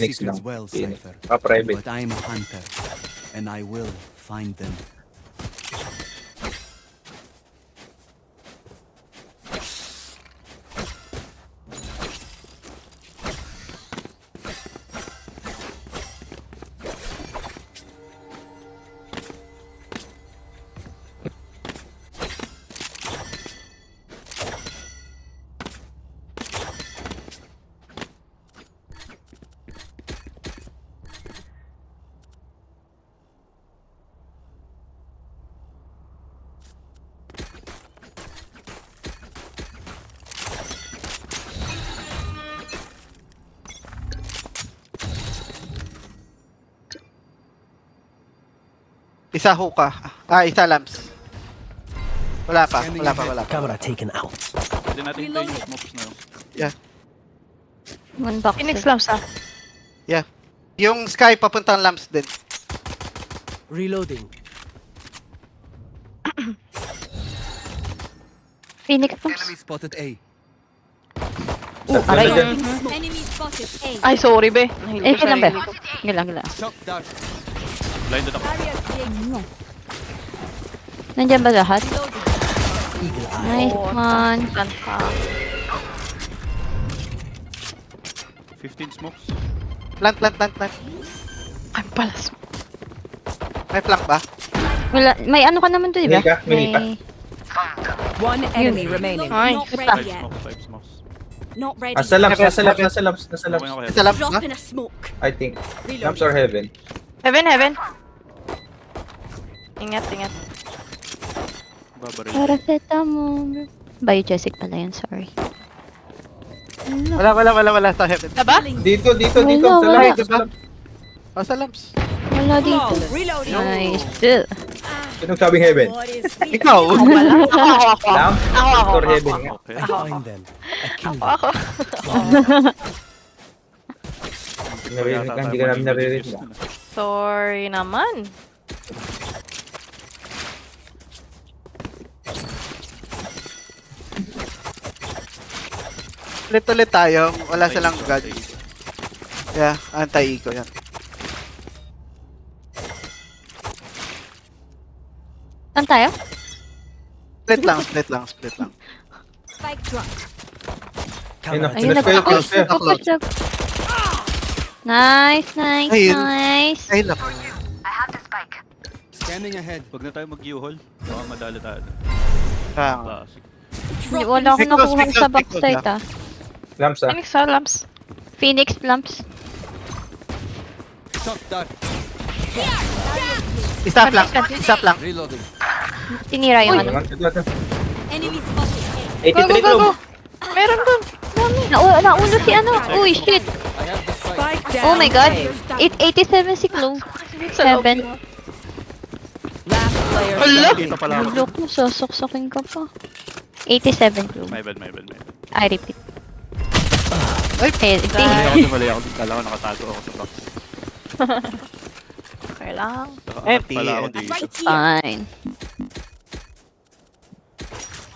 Phoenix lang. secrets well, Phoenix. Cypher. Pa-private. But I'm a hunter, and I will find them. Isa hookah. Isa lamps. Wala pa. Camera taken out. Pwede natin ito yung smokes na yun. One box. Phoenix lamps ah. Yung sky papuntang lamps din. Reloading. Phoenix lamps. Enemy spotted A. Aray. Enemy spotted A. Ay, sorry be. Nahilo Eh, ko kailan ba? sarili ko. Gila. Shock dart. Blinded ako. Barrier created. Nandiyan ba lahat? Eagle eye. Nice Oo. one. Kanta. 15 smokes. Plant. Ay, palas. May flank ba? Wala. May ano ka naman to, di ba? May hika. One enemy remaining. Ay, Not basta. ready yet. 5 smokes. Not ready. Nasa labs, Heaven, nasa labs, heaven. nasa labs, nasa labs. Okay, okay. Isa lamps Drop na? in a smoke. I think. Labs or heaven. Heaven. Ingat. Babaril. Paracetamol. Biogesic pala yun, sorry. Wala sa heaven. Diba? Dito. Wala, Sa wala. labs, sa labs. Sa lamps. Wala dito. Reloading. Nice. Sinong sabing heaven? What is Ikaw. Ako. Lamp Ako. or heaven nga? Okay. I find them. I kill them. Ako. Naririnig ka, hindi ka namin naririnig. Sorry naman. Ulit tayo. Wala silang god. Yeah, anti-eco yan. Saan tayo? Split lang. spike drop? Ayun na, Camera Ayun, finish kayo, nag-push. finish kayo. Nag-push. Nice. Ayun. Nice. Ay, lap. scanning ahead. Huwag na tayo mag-U-haul. Baka madali tayo. Ah, Classic. Hindi, wala akong Pickles, nakuha pickles, sa pickles backside na. ah. Lamps ah. Phoenix lamps. Phoenix lamps. Shock dart. Isa flank. Reloading. Tinira yung ano. Ito. Enemy spotted A. 83 club. Meron dun. Naulo si ano. Uy, shit. I have the spike. Spike down. Oh my god. A. 87 si Chloe. Sa loob. 7. Last player. Hala! Dito pala ako. Gulo ko, sosok-sokin ka pa. 87 Chloe. My bad. I repeat. Ay, Mali ako. Kala ko nakatago ako sa box. Okay lang. Nakaangat pala ako dito. Right here. Fine.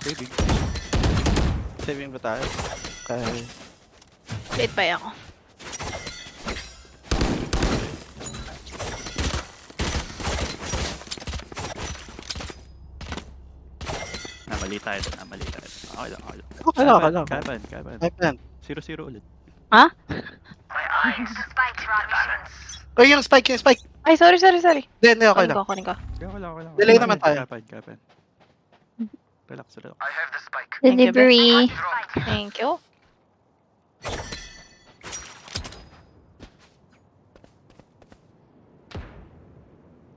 Saving. Saving ba tayo? Late pa ako. Namali tayo. Okay lang. Okay lang. Kaya pa. Ay, plan. 0-0 ulit. Ha? Ay, yung spike. Ay, sorry. Hindi, okay lang. Kunin ko. Okay lang. Delay naman tayo. Kaya pa. Relax. Delivery. Thank you.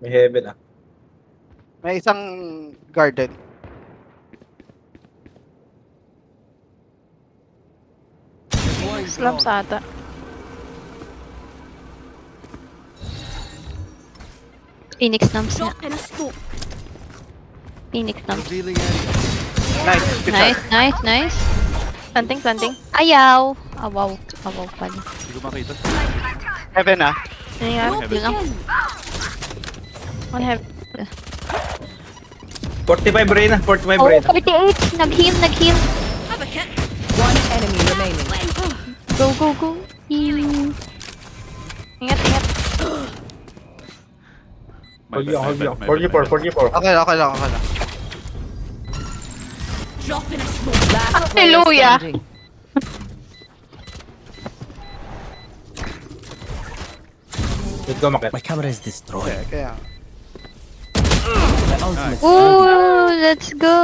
May heaven ah. May isang garden. Phoenix lamps ata. Phoenix lamps nga. Drop in a smoke. Phoenix lamps. Revealing area. Nice. Planting. Ayaw. Awaw pala. Hindi ko makita. Heaven ah. Ayan. Yun lang. One heaven. 45 Reyna, 45 Oh, Reyna. 48. Nag-heal. Have a kit. One enemy remaining. Go. Heal. Ingat, ingat. My bad, my bad, my bad, 44, 44. Okay lang, okay lang, okay lang. Drop in a smoke. Last player Hallelujah. standing. Let's go, Makit. My camera is destroyed. Kaya, My ultimate. Ooh, let's go.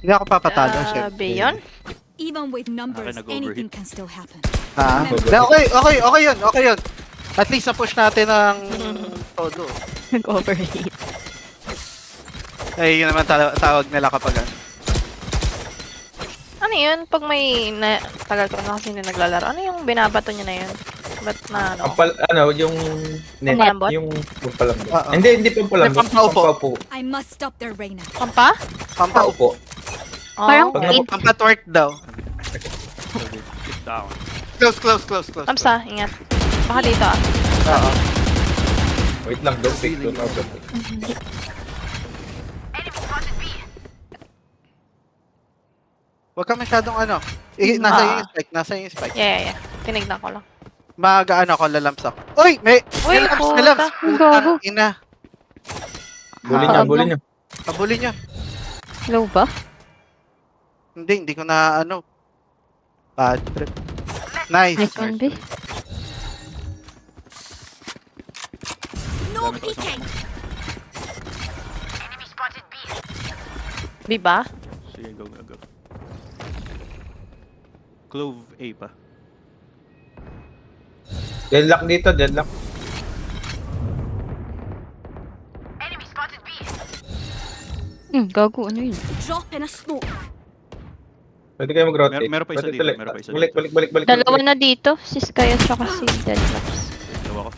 hindi ako papatalo, Grabe yun. Even with numbers, Akin nag-overheat. anything can still happen. Ha? Okay yun, okay yun. At least na-push natin ang todo. Nag-overheat. Ay, yun naman tawag nila kapag ano. Ano yun? Pag may tagal ko na kasi hindi naglalaro, ano yung binabato niya na yun? Ba't na ano? Yung net, Pampalambot? yung pampalambot. Oo. Hindi pampalambot. Hindi, pampaupo. Pampaupo. I must stop their Reyna. Pampa? Pampaupo. Parang Oh. eight. Pampatwork daw. Keep down. Close. Kamsa, ingat. Baka dito ah. Oo. Wait lang, don't pick. Don't out. Huwag ka masyadong ano. Nasa yung spike. Yeah. Tinignan ko lang. Mag-ano ako, lalamps ako. Uy! May Uy, lamps, puta. may lamps. Gago. Ina. Bully niyo. Pabuli niya. Low ba? Hindi ko na ano. Bad trip. Nice. Nice one, B. No Dami ko peeking. Di ba? Sige, go. Clove A pa. Deadlock dito, deadlock. Gago, ano yun? Drop in a smoke. Pwede kayo mag-rotate. Meron pa isa Pwede dito, tuloy. meron pa isa Balik. Dalawa na dito. Si Sky at saka si Deadlops. Dalawa ko.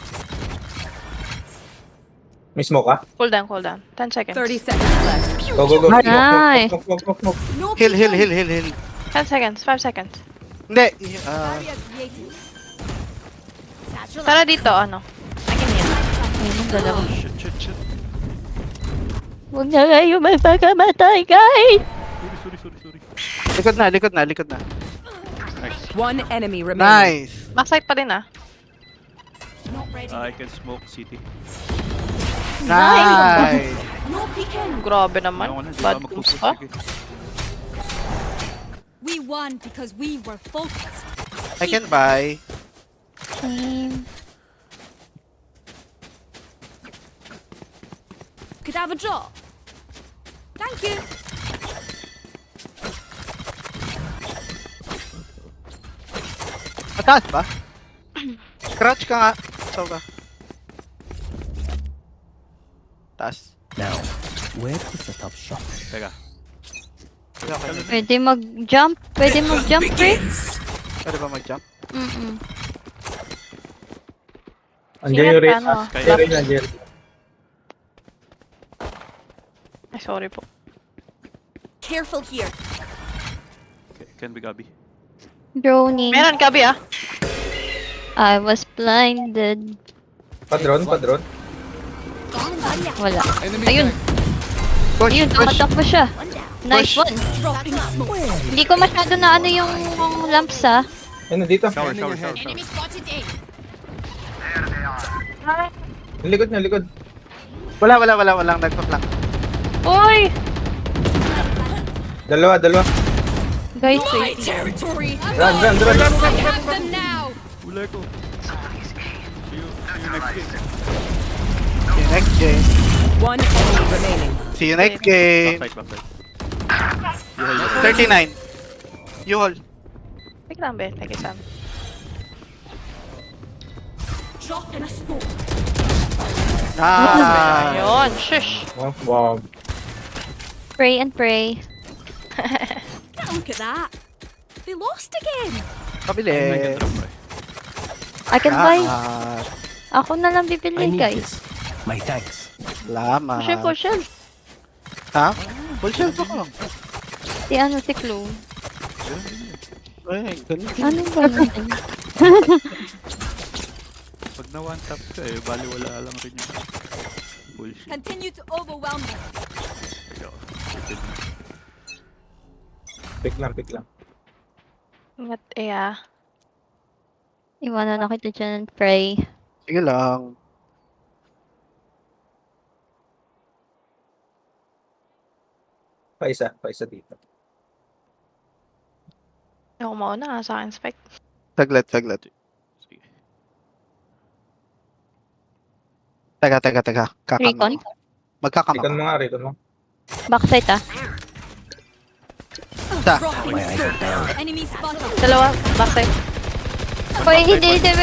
May smoke ah? Cool down. 10 seconds. 30 seconds left. Go. Nice. Smoke. No Heal. peeking. 10 seconds, 5 seconds. Hindi. Barrier created. Satchel Tara dito, ano? I can heal. Ayun, yung dalawa. Shit. Huwag na kayo magpakamatay, guys! Sorry. Likod na. Nice. One enemy remaining. Nice. Backside pa din ah. not ready. I can smoke city. Nice. No peeking. Grabe naman. Ayoko na, di Bad ba moves magpupush, ka. sige. We won because we were focused. I can buy. Same. Could have a drop. Thank you. Mataas ba? Crouch ka nga. So ba? Taas. Now, where to set up shop? Teka. Pwede mag-jump, pre? Pwede ba mag-jump? Andiyan yung Ingat, Reyna. ano, Kaya Reyna, andiyan. Ay, sorry po. Careful here. Okay, can be Gabi. Droning. Meron, Gabi ah. I was blinded. Padron. Barrier. Wala. Ayun. Push. Ayun, tumatakbo siya. Nice Push. one. Drop in smoke. Hindi ko masyado na ano yung lamps, ah. Ayun, dito. Shower. Enemy spotted A. Yung likod. Walang nagpa-flank. Uy! Dalawa. Guys, My wait. territory. Run. I have them now. Ulay ko. See you next game. See you next game. One enemy remaining. See you next game. Backside. 39. You hold. Wait lang, be. Thank you, Sam. Drop in a smoke. Nice. Ayun, shush. Wow. Pray and pray. Look at that. They lost again. Kabili. I can drop right. I can buy. Salamat. Ako na lang I bibili, need guys. this. My thanks. Salamat. Push. Ha? Full shield ako. Si Clue. Ay, ganun. Ano ba yun? Pag na one tap ka bali wala lang rin yung bullshit. Continue to overwhelm them. Ikaw. Pick lang. Ingat, eh ah. Iwanan na kita dyan and pray. Sige lang. Pa isa dito. Ako mauna sa akin, Spike. Saglit. Sige. Teka. Recon? Recon Magkakamang. mo nga, recon mo. Backside ah. Dropping smoke. Enemy spotted. Dalawa, backside. Hoy, hindi. Dead.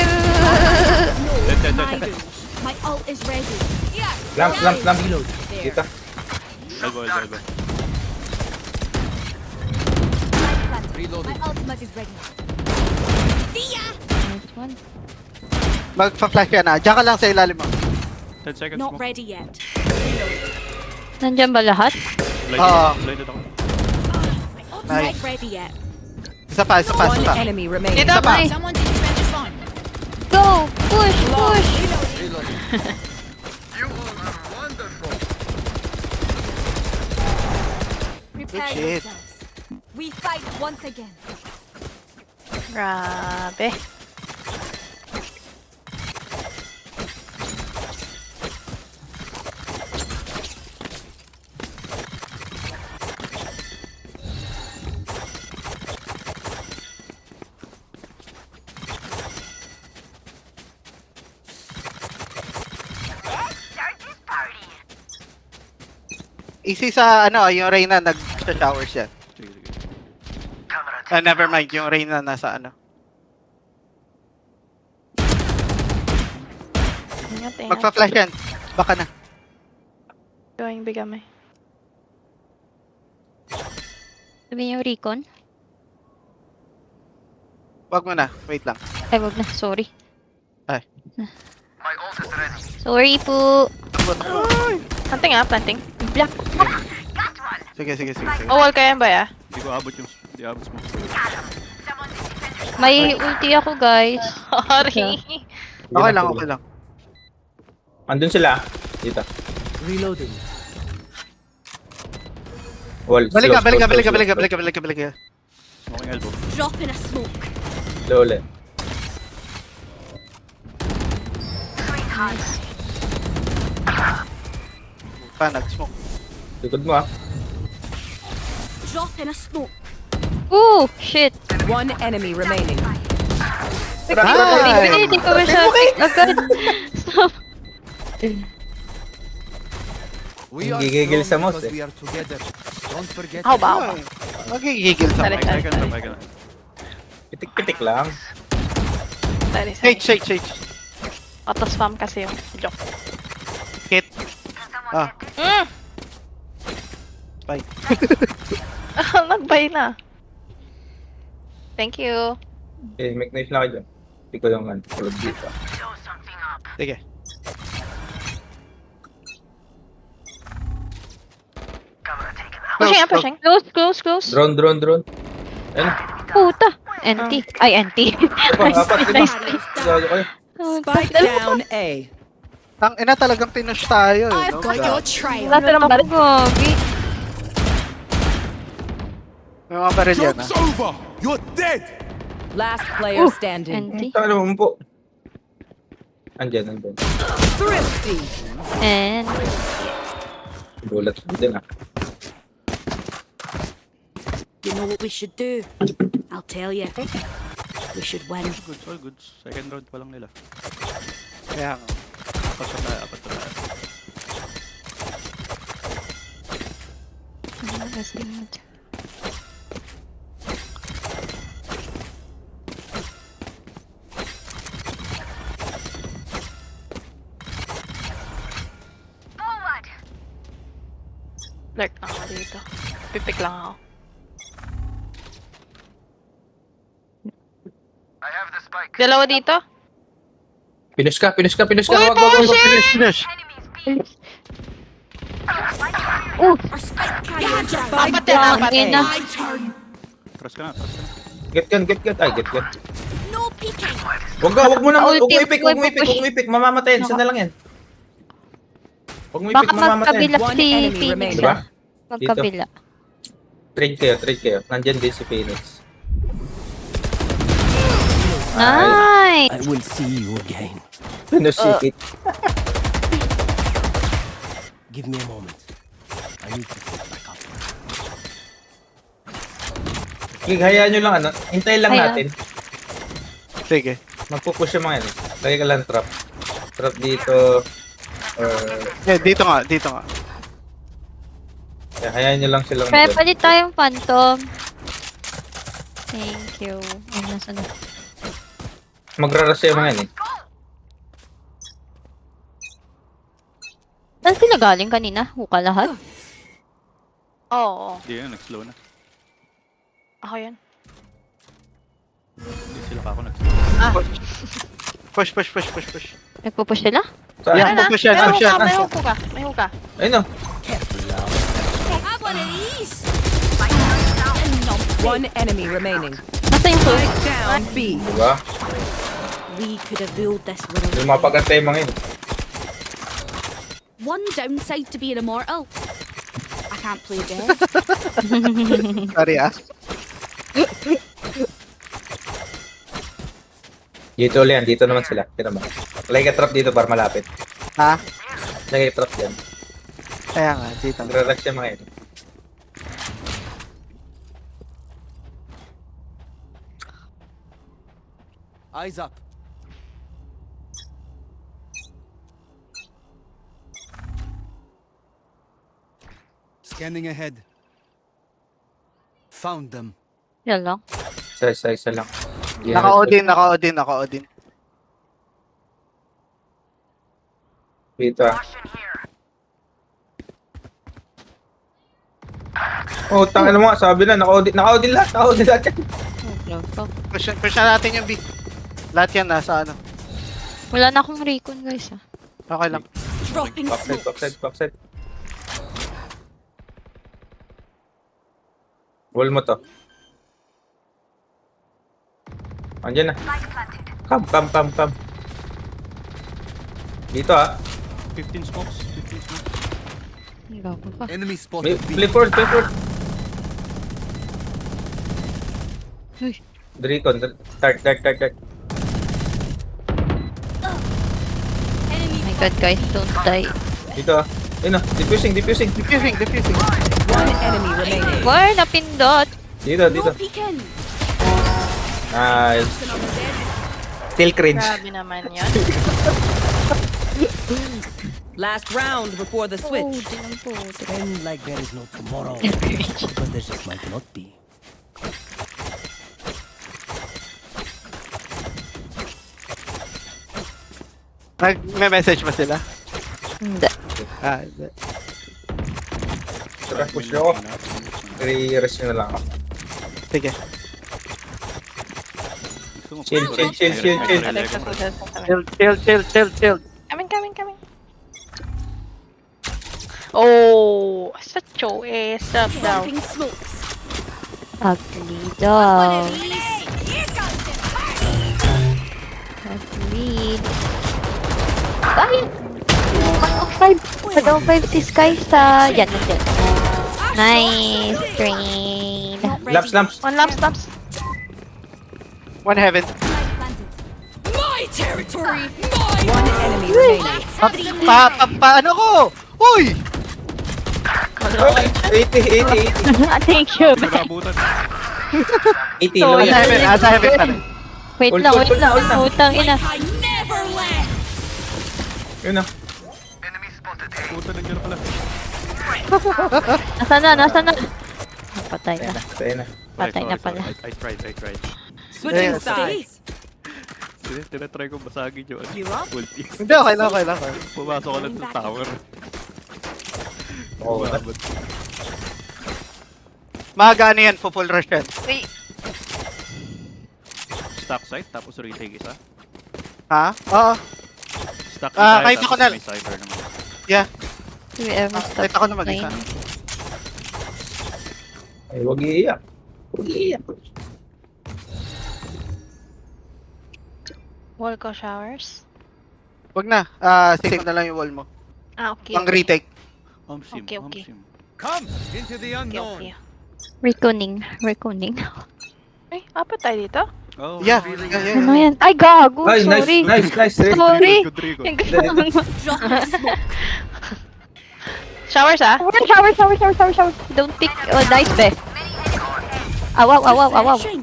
Hiding. My ult is ready. Lamp. Dito. Elbow. My ultimate is ready. Nice one. Magpa-flash ka na. Diyan ka lang sa ilalim mo. 10 seconds Not mo. ready yet. Nandyan ba lahat? Blinded ako. Nice. Not ready yet. Isa pa. One enemy remaining. Dito, pa. May. Someone did defend this one. Go! Push! Prepare shit. yourselves. We fight once again. Grabe. Easy sa yung Reyna nag-shower siya. Sige. Never mind, yung Reyna nasa Ingat. Magpa-flash yan. Baka na. Going bigame. Sabi niyo recon? Wag mo na. Wait lang. Ay, wag na. Sorry. Ay. Sorry po. Planting. Black. Sige. Oh, wall kaya ba ya? Hindi ko abot mo. May ulti ako, guys. Sorry. Okay lang. Andun sila. Dito. Reloading. Wall. Balik ka. Smoking elbow. Drop in a smoke. Slow ulit. Nag-smoke. Likod mo ah. Drop in a smoke. Ooh! Shit! One enemy remaining. Hindi ko masyadong agad. Stop. We are Gigigil sa strong mouse, because we are together. Don't forget. Ako ba? Magigigil sa Sorry. mic. Bye ka na. Pitik-pitik lang. Sorry. Shake. Auto-spam kasi yung joke. Hit. Bye. Nagbay na. Thank you. Make knife na kayo dyan. Hindi ko yung tulog dito. Sige. Pushing. Close. Drone. Ayun. Puta. NT. Ay, NT. Apat. Nice. Gago kayo. Spike down A. Ang ina talagang pinush tayo. I've got your trail. Lahat ng baril. Gogi. May mga baril yan over. You're dead. Last player standing. NT. Talo mo po. Andyan. Thrifty. And... Bulat din ah. You know what we should do? I'll tell you. We should win. All good. Second round pa lang nila. Kaya Apat pa tayo. Lurk lang ako dito. Pipik lang ako. Dalawa dito? Pinush ka. Uy, Wag. finish. Oh! Our spike carrier down. Apat yan, apat. Ina. My turn. Trust ka na. Get gun. Ay, get gun. No peeking. Wag mo Ulti, ipik. wag Huwag mo ipik. Mamamatayin. Saan na lang yan? Huwag mo ipik. Baka magkabila One si enemy Phoenix remaining. Diba? ah. Magkabila. Trade kayo. Nandyan din si Phoenix. I Nice! will see you again. Pinusikit. Give me a moment. I need to sit back up. Sige, hayaan nyo lang ano. Hintayin lang Hayaan. natin. Sige. Magpupush yung mga yan. Lagay ka lang trap. Trap dito. Dito nga, dito nga. Kaya hayaan nyo lang silang Pre, mag- palit tayong phantom. Thank you. Ay, nasa na. magraras yung mga yan eh. Saan sila galing kanina? Huka lahat? Oo, Hindi yun, nag-slow na. ako yan. Hindi sila pa ako nag-slow. Push. Nagpupush sila? Saan? Yeah. Ano na? push yan, May push yan. huka, may huka. Ayun o. Have one of these. One enemy remaining. Nasa yung soul? Spike down B. Diba? We could have ruled this world. Yung mapagantay yung mga yun. One downside to being immortal. I can't play dead. Sorry ah. Dito ulit yan. Dito naman sila. Tira mo. Lagay ka trap dito para malapit. Ha? Lagay trap dyan. Kaya nga, dito. Magraras yung mga yun. Eyes up. Scanning ahead. Found them. Yan lang. Isa lang. Naka-Odin. Dito ah. Oh, tangin mo nga. Sabi na, naka-Odin lahat. Naka-Odin lahat yan. Push na natin yung B. Lahat yan nasa ano. Wala na akong recon guys ah. Okay lang. Dropping smokes. Backside. Wall mo to. Andiyan na. Come. Dito ah. 15 smokes. Ang gago pa. Enemy spotted B. Play forward. Uy. Dracon. Start. Enemy Oh my god guys, don't die. Dito ah. Ayun ah. Diffusing. Diffusing. One enemy remaining. War, napindot. Dito. no peeking. Nice. Person on the dead. Still cringe. Grabe naman yan. Last round before the Oh, switch. Pretend like there is no tomorrow. Because there just might not be. May message ba sila? Hindi. Hindi. Tara, push nyo ako. I-rest nyo na lang ako. Sige. Chill. Alexa, Chill. Coming. Oh, such a step down. Dropping smokes. Ugly One dog. of these. Ugly. Bakit? Mag-5 si Sky sa... Yan. Nice. Train. Lamps. One lamps. One heaven. My territory. One enemy remaining. Ano ko? Uy! 80. Thank you. Narabutan. 80 So, low Asa yan. heaven pa rin. Wait Ult, lang. ult, ult. Utang ina. I never left. Yun ah. Puta, nandiyan pala. Nasa na? Patay na. Tayo na. Patay na Sorry. pala. I tried. Switching Yeah. sides. Tinatry ko basagin yung ulti. Hindi, okay lang. Pumasok ko lang sa tower. Oo. Umabot. Maaga yan, full rush yan. Wait, Stack site, tapos retake isa. Ha? Oo. Stack Kahit ako na- may cyber naman. Yeah. Do we ever stop Kahit ako naman playing? isa. Ay, huwag iiyak. wall ko showers. Wag na. Save na lang yung wall mo. Okay. Pang retake. Omsim. Okay. Come into the unknown. Okay. Reconing. Ay, apat tayo dito? Oh, Yeah. Ano yan? Ay, gago. Ay, nice, Sorry. nice, nice. Rick. Sorry. Good Rico. Yung ganun. Drop in the smoke. Showers ah. Shower. Don't pick. Oh, nice, be. Awaw. Refreshing.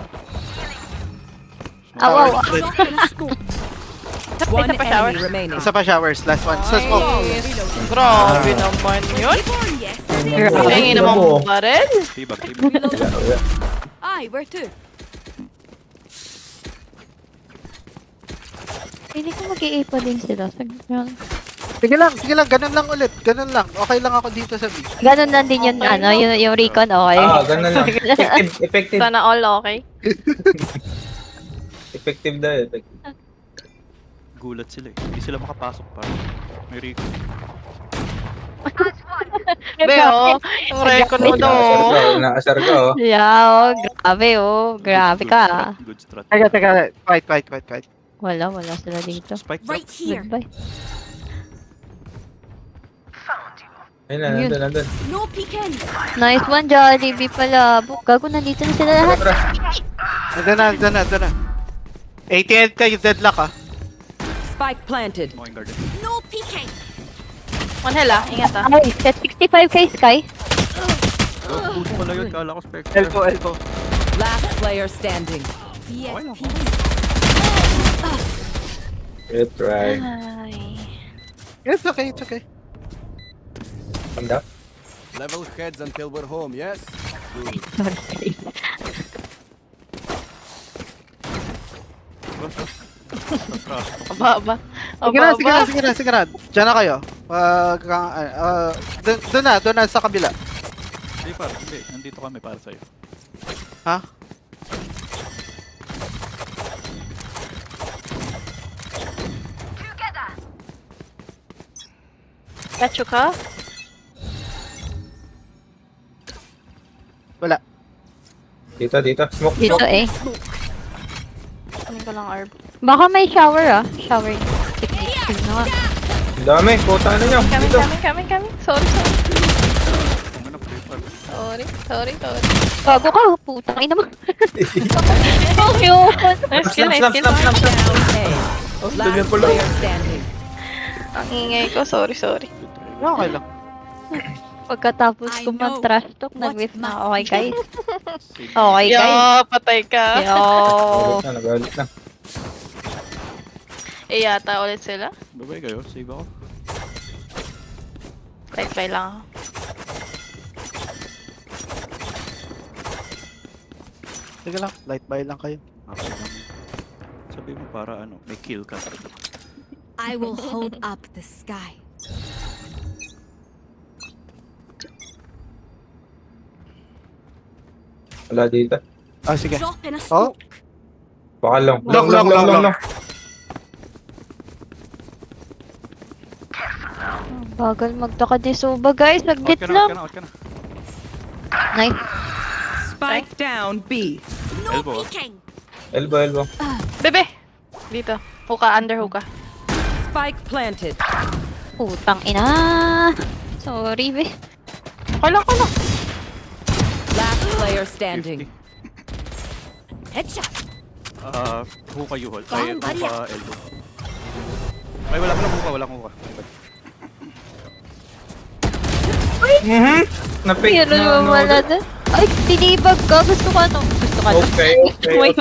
Awaw. Drop in a smoke. One Isa pa showers. enemy remaining. Isa pa showers, last one. Sa smoke. Grabe naman yun. Born yesterday. Grabe. Tingin naman mo. pa rin. Tibag. Aye, where to? Hindi ko mag-i pa din sila. Sige lang, ganun lang ulit. Ganun lang. Okay lang ako dito sa beach. Ganun lang din yung, Okay. ano, yung recon, okay? Ganun lang. Effective. Sana all okay. Effective daw, effective. Gulat sila eh. Hindi sila makapasok pa. May Rico. Be, oh. Yung recon mo to. Naasar ka, oh. Yeah, grabe ka. Good strat. Teka. Fight. Wala sila dito. Spike drop. Right here. Goodbye. Ayun na, nandun. No peeking. Nice one, Jollibee pala. Gago, nandito na sila lahat. Doon na. 88 kayo, deadlock ah. Spike planted. Moing garden. No peeking. One hell ah. Ingat ah. Ay, set 65 kay Sky. Oh, puto pala yun. Kala ko Spectre. Elbow. Last player standing. Yes, Good try. Ay. It's okay. Panda. Level heads until we're home, yes? Aba. Sige na. Diyan na kayo. Doon na sa kabila. Hindi par. Hindi. Nandito kami para sa'yo. Ha? Gacho ka? Wala. Dito. Smoke. Dito eh. Kunin ko lang orb. Baka may shower ah. Shower. Technique na nga. Ang dami. Puta na nyo. Dito. Coming. Sorry. Kung ano, pre par. Sorry. Gago ka, putang ina mo. Oh, yun. Snap. A. Oh, Last ganyan pala. player standing. Ang ingay ko. Sorry. Okay lang. Pagkatapos I ko know mag-trash talk, what nag-whiff na. must Okay, be guys? Same. Okay, guys? Yo, patay ka. Yo. Nagalit na. Yata ulit sila. Babay kayo. Save ako. Bye lang ako. Sige lang, light buy lang kayo. Okay lang. Sabi mo para ano, may kill ka. I will hold up the sky. Wala dito. Sige. Drop in a Oh. smoke. Baka long. Long. Bagal magtaka ni Soba, guys. Out Saglit ka na. lang. Nice. Spike down B. No Elbow. peeking. Elbow. Bebe! Dito. Hookah, under hookah. Spike planted. Putang ina. Sorry, be. Kala. Last player standing. Headshot. Hookah you hold. Bang, Ay, Maria. hookah elbow. Ay, wala akong hookah. Napick Pero naman wala doon. Ay, tinibag ka. Gusto ka no? Okay. Wait.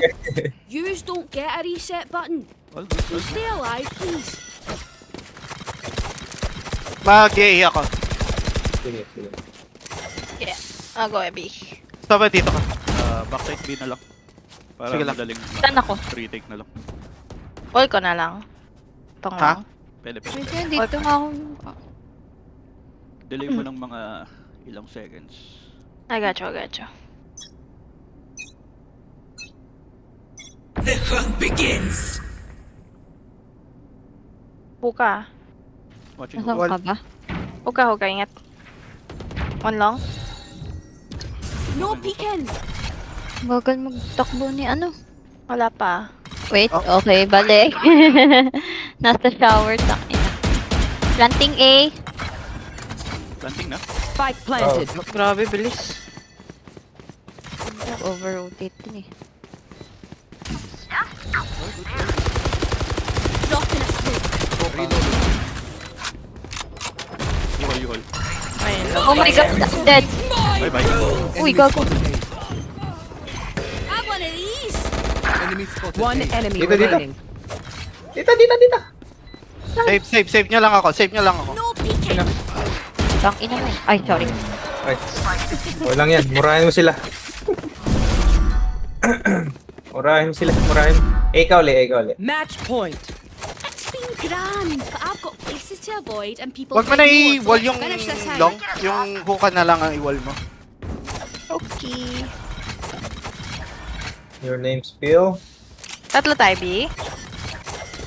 Yous don't get a reset button. All So good. stay alive, please. Mag-i ako. Sige. Yeah. I'll go B. Stop dito ka. Backside B na lang. Para Sige lang. madaling Saan ako? retake na lang. All ko na lang. Tong Ha? lang. Pwede. Wait, dito nga ako. Delay mo ng mga ilang seconds. I got you. Hookah. Watching Nasaan hookah. ka ba? Hookah, ingat. One long. No peeking. Bagal magtakbo ni ano. Wala pa. Wait, Oh. okay, balik. Nasa shower, takina. Planting A. Planting na. Spike planted. Grabe, bilis. Over-rotate din eh. Drop in a smoke. Yuhol. Ayun. Oh my god, dead. Bye-bye. Uy, gago. Have one of these. One enemy Dito, dito. remaining. Dito. Save nyo lang ako. Save nyo lang ako. No peeking. Tang ina mo. Ay, sorry. Ay. Walang yan. Murahin mo sila. Murahin mo sila. Murahin mo. Ikaw ulit. Match point. It's been grand, but I've got places to avoid and people. Huwag mo na playing i-wall more, so yung finish this out. long. Yung hookah na lang ang i-wall mo. Okay. Your name's Phil. Tatlo tayo, B.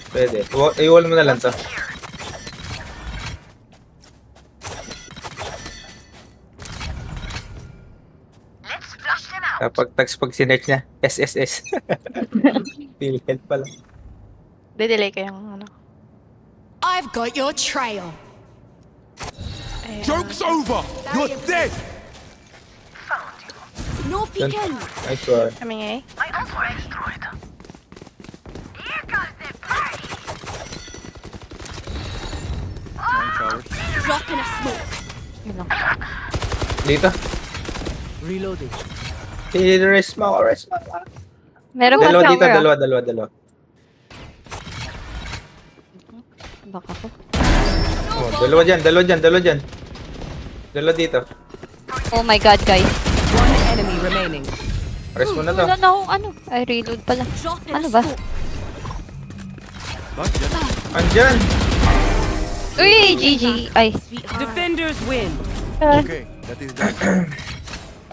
Pwede. I-wall mo na lang to. Kapag tags pag sinerch niya, SSS. Philhead pala. Didelay ko yung ano. I've got your trail. Ayun. Joke's over! You're dead! No peeking. I swear. Coming A. Nine towers. Drop in a smoke. Yun lang. Dito. Reloading. Rest mo. Meron pa Dalawa dito, tower, dalawa. Baka po. Oh, dalawa dyan. Dalawa dito. Oh my god, guys. One enemy remaining. Rest mo na to. Wala na akong ano. Ay, reload pala. Drop in Ano a ba? smoke. Bakit dyan? Andyan. Uy, GG. Ay. Sweetheart. Defenders win. Okay, that is done.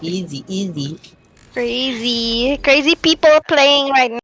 Easy. Crazy people playing right now.